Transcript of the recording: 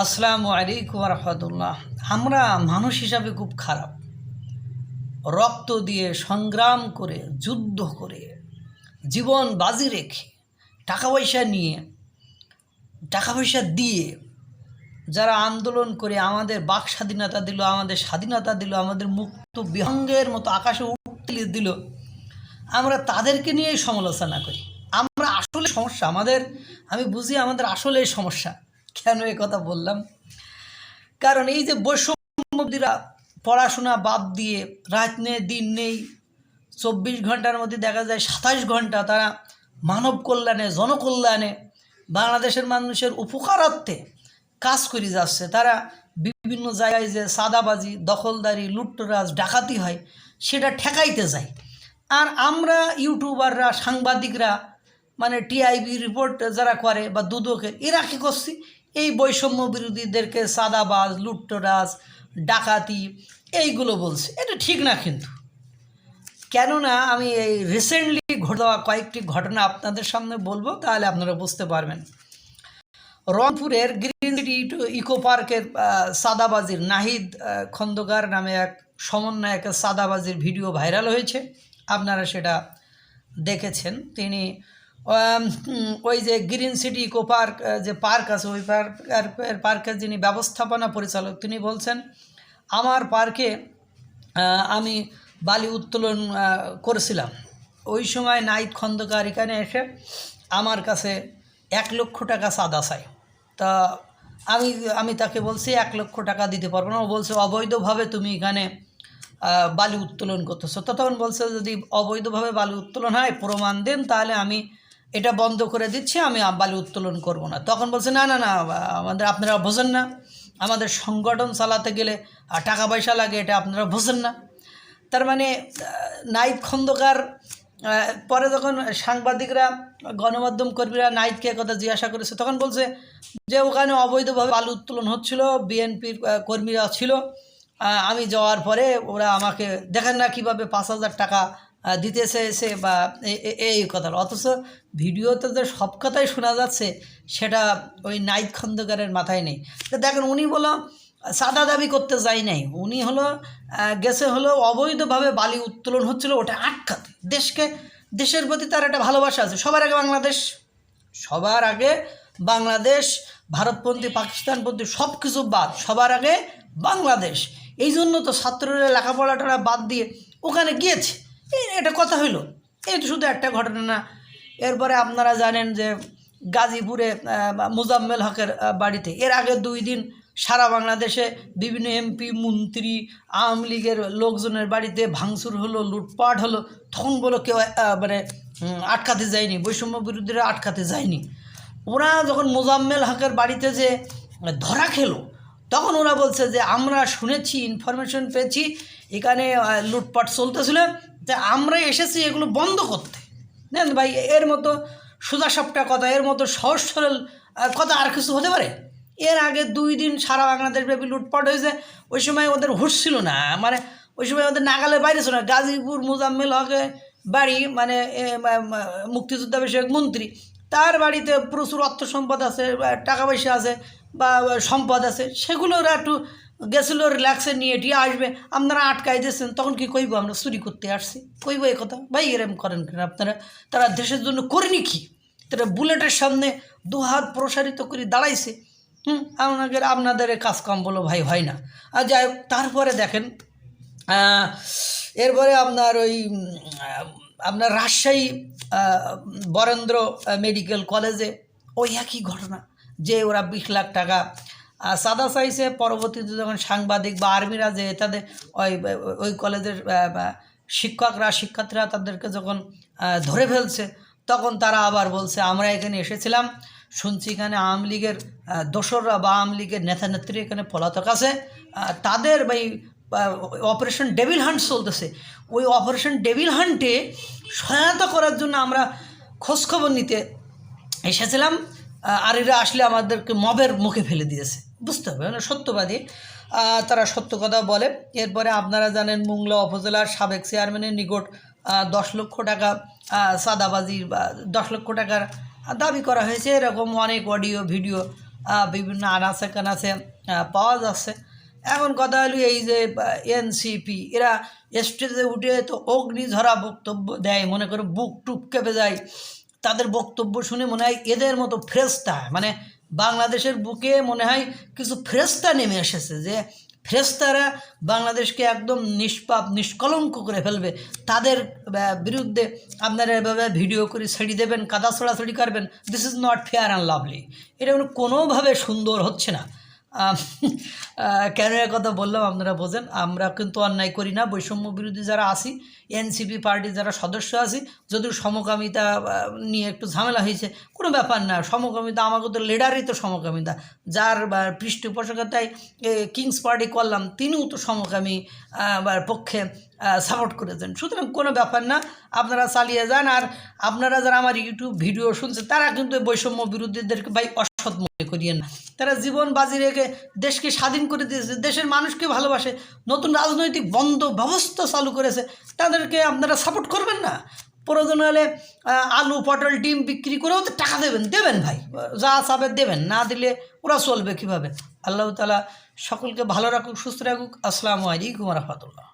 আসসালামু আলাইকুম রহমতুল্লাহ। আমরা মানুষ হিসাবে খুব খারাপ। রক্ত দিয়ে সংগ্রাম করে, যুদ্ধ করে, জীবন বাজি রেখে, টাকা পয়সা নিয়ে, টাকা পয়সা দিয়ে যারা আন্দোলন করে আমাদের বাক স্বাধীনতা দিল, আমাদের স্বাধীনতা দিল, আমাদের মুক্ত বিহঙ্গের মতো আকাশে উঠতে দিল, আমরা তাদেরকে নিয়েই সমালোচনা করি। আমরা আসলে সমস্যা আমাদের, আমি বুঝি আমাদের আসলে সমস্যা। কেন এ কথা বললাম? কারণ এই যে বৈষম্যবিরোধীরা পড়াশোনা বাদ দিয়ে রাত নেই দিন নেই 24 ঘন্টার মধ্যে দেখা যায় 27 ঘন্টা তারা মানব কল্যাণে, জনকল্যাণে, বাংলাদেশের মানুষের উপকারার্থে কাজ করে যাচ্ছে। তারা বিভিন্ন জায়গায় যে সাদাবাজি, দখলদারি, লুটতরাজ, ডাকাতি হয় সেটা ঠেকাইতে যায়। আর আমরা ইউটিউবাররা, সাংবাদিকরা, মানে টিআইবি রিপোর্ট যারা করে বা দুদকের, এরা কী করছি? এই বৈষম্য বিরোধীদেরকে সাদাবাজ, লুটতরাজ, ডাকাতি এইগুলো বলছে। এটা ঠিক না কিন্তু। কেননা আমি এই রিসেন্টলি ঘটে যাওয়া কয়েকটি ঘটনা আপনাদের সামনে বলবো, তাহলে আপনারা বুঝতে পারবেন। রংপুরের গ্রিন সিটি ইকো পার্কের সাদাবাজির নাহিদ খন্দকার নামে এক সমন্বয়কের সাদাবাজির ভিডিও ভাইরাল হয়েছে, আপনারা সেটা দেখেছেন। তিনি ওই যে গ্রিন সিটি ইকো পার্ক যে পার্ক আছে, ওই পার্কের যিনি ব্যবস্থাপনা পরিচালক, তিনি বলছেন, আমার পার্কে আমি বালি উত্তোলন করেছিলাম। ওই সময় নাহিদ খন্দকার এখানে এসে আমার কাছে 1 লক্ষ টাকা চাঁদা চাই। তা আমি তাকে বলছি 1 লক্ষ টাকা দিতে পারবো না। ও বলছে অবৈধভাবে তুমি এখানে বালি উত্তোলন করতেছো। তখন বলছে যদি অবৈধভাবে বালি উত্তোলন হয় প্রমাণ দেন, তাহলে আমি এটা বন্ধ করে দিচ্ছি, আমি বালি উত্তোলন করব না। তখন বলছে না না না, আপনারা বোঝেন না, আমাদের সংগঠন চালাতে গেলে টাকা পয়সা লাগে, এটা আপনারা বোঝেন না। তার মানে নাহিদ খন্দকার পরে যখন সাংবাদিকরা, গণমাধ্যম কর্মীরা নাহিদকে কথা জিজ্ঞাসা করেছে, তখন বলছে যে ওখানে অবৈধভাবে বালু উত্তোলন হচ্ছিল, বিএনপির কর্মীরা ছিল, আমি যাওয়ার পরে ওরা আমাকে দেখেন না কীভাবে 5,000 টাকা দিতেছে এসে, বা এই কথা। অথচ ভিডিওতে যে সব কথাই শোনা যাচ্ছে সেটা ওই নাহিদ খন্দকারের মাথায় নেই। তো দেখেন, উনি বলো চাঁদা দাবি করতে যাই নাই, উনি গেছে অবৈধভাবে বালি উত্তোলন হচ্ছিল ওটা আটকাতে। দেশের প্রতি তার একটা ভালোবাসা আছে। সবার আগে বাংলাদেশ, ভারতপন্থী, পাকিস্তানপন্থী সব কিছু বাদ, সবার আগে বাংলাদেশ। এই জন্য তো ছাত্ররা লেখাপড়াটা বাদ দিয়ে ওখানে গিয়েছে। এটা কথা হইল, এই তো শুধু একটা ঘটনা না। এরপরে আপনারা জানেন যে গাজীপুরে মোজাম্মেল হকের বাড়িতে এর আগে 2 দিন সারা বাংলাদেশে বিভিন্ন এমপি, মন্ত্রী, আওয়ামী লীগের লোকজনের বাড়িতে ভাঙচুর হলো, লুটপাট হলো। তখন বলো কেউ মানে আটকাতে যায়নি, বৈষম্য বিরোধীরা আটকাতে যায়নি। ওরা যখন মোজাম্মেল হকের বাড়িতে যে ধরা খেলো, তখন ওরা বলছে যে আমরা শুনেছি, ইনফরমেশন পেয়েছি এখানে লুটপাট চলতেছিল, যে আমরা এসেছি এগুলো বন্ধ করতে। নেন ভাই, এর মতো সোজাসাপটা কথা, এর মতো সহজ সরল কথা আর কিছু হতে পারে? এর আগে 2 দিন সারা বাংলাদেশব্যাপী লুটপাট হয়েছে, ওই সময় ওদের হুঁশ ছিল না, মানে ওই সময় ওদের নাগালের বাইরে ছিল না। গাজীপুর মোজাম্মেল হকের বাড়ি, মানে মুক্তিযোদ্ধা বিষয়ক মন্ত্রী, তার বাড়িতে প্রচুর অর্থ সম্পদ আছে, টাকা পয়সা আছে, বা সম্পদ আছে, সেগুলো ওরা একটু গেছিল রিল্যাক্সে নিয়ে টিয়ে আসবে, আপনারা আটকাই দিয়েছেন। তখন কি কইব আমরা চুরি করতে আসছি? কইব এই কথা? ভাই এরম করেন কেন আপনারা? তারা দেশের জন্য করেনি কি? তারা বুলেটের সামনে 2 হাত প্রসারিত করে দাঁড়াইছে। আপনাদের কাজকাম বলো ভাই হয় না। আর যাই হোক, তারপরে দেখেন, এরপরে আপনার রাজশাহী বরেন্দ্র মেডিকেল কলেজে ওই একই ঘটনা, যে ওরা 20 লাখ টাকা চাঁদা চাইছে। পরবর্তীতে যখন সাংবাদিক বা আর্মিরা যে তাদের ওই কলেজের শিক্ষার্থীরা তাদেরকে যখন ধরে ফেলছে, তখন তারা আবার বলছে আমরা এখানে এসেছিলাম, শুনছি এখানে আওয়ামী লীগের দোসররা বা আওয়ামী লীগের নেতা নেত্রী এখানে পলাতক আছে, তাদের অপারেশন ডেভিল হান্ট চলতেছে। ওই অপারেশন ডেভিল হান্টে সহায়তা করার জন্য আমরা খোঁজখবর নিতে এসেছিলাম, আর এরা আসলে আমাদেরকে মবের মুখে ফেলে দিয়েছে। বুঝতে হবে, মানে সত্যবাদী, তারা সত্য কথা বলে। এরপরে আপনারা জানেন মোংলা উপজেলার সাবেক চেয়ারম্যানের নিকট 10 লক্ষ টাকা চাঁদাবাজি বা 10 লক্ষ টাকার দাবি করা হয়েছে। এরকম অনেক অডিও ভিডিও বিভিন্ন আনাচে কানাচে পাওয়া যাচ্ছে। এখন কথা হলো এই যে এনসিপি এরা স্টেজে উঠে তো অগ্নিঝরা বক্তব্য দেয়, মনে করে বুক টুক কেঁপে যায়। তাদের বক্তব্য শুনে মনে হয় এদের মতো ফেরেশতা, মানে বাংলাদেশের বুকে মনে হয় কিছু ফেরেশতা নেমে এসেছে, যে ফেরেশতারা বাংলাদেশকে একদম নিষ্পাপ নিষ্কলঙ্ক করে ফেলবে। তাদের বিরুদ্ধে আপনারা এভাবে ভিডিও করে ছেড়ে দেবেন, কাদা ছড়াছড়ি করবেন। This is not fair and lovely. এটা কোনোভাবে সুন্দর হচ্ছে না। কেন এ কথা বললাম আপনারা বোঝেন। আমরা কিন্তু অন্যায় করি না। বৈষম্য বিরোধী যারা আছি, এনসিপি পার্টির যারা সদস্য আছি, যদিও সমকামিতা নিয়ে একটু ঝামেলা হয়েছে, কোনো ব্যাপার না। সমকামিতা আমাকে তো লিডারই তো সমকামিতা, যার পৃষ্ঠপোষকতায় কিংস পার্টি করলাম তিনিও তো সমকামী পক্ষে সাপোর্ট করেছেন। সুতরাং কোনো ব্যাপার না, আপনারা চালিয়ে যান। আর আপনারা যারা আমার ইউটিউব ভিডিও শুনছেন তারা কিন্তু বৈষম্য বিরোধীদেরকে ভাই অসৎ মনে করিয়েন না। তারা জীবন বাজি রেখে দেশকে স্বাধীন করে দিয়েছে, দেশের মানুষকে ভালোবাসে, নতুন রাজনৈতিক বন্ধ ব্যবস্থা চালু করেছে, তাদেরকে আপনারা সাপোর্ট করবেন না? প্রয়োজন হলে আলু পটল ডিম বিক্রি করেও তো টাকা দেবেন ভাই, যা চাবে দেবেন, না দিলে ওরা চলবে কীভাবে? আল্লাহ তাআলা সকলকে ভালো রাখুক, সুস্থ রাখুক। আসসালামু আলাইকুম ওয়া রাহমাতুল্লাহ।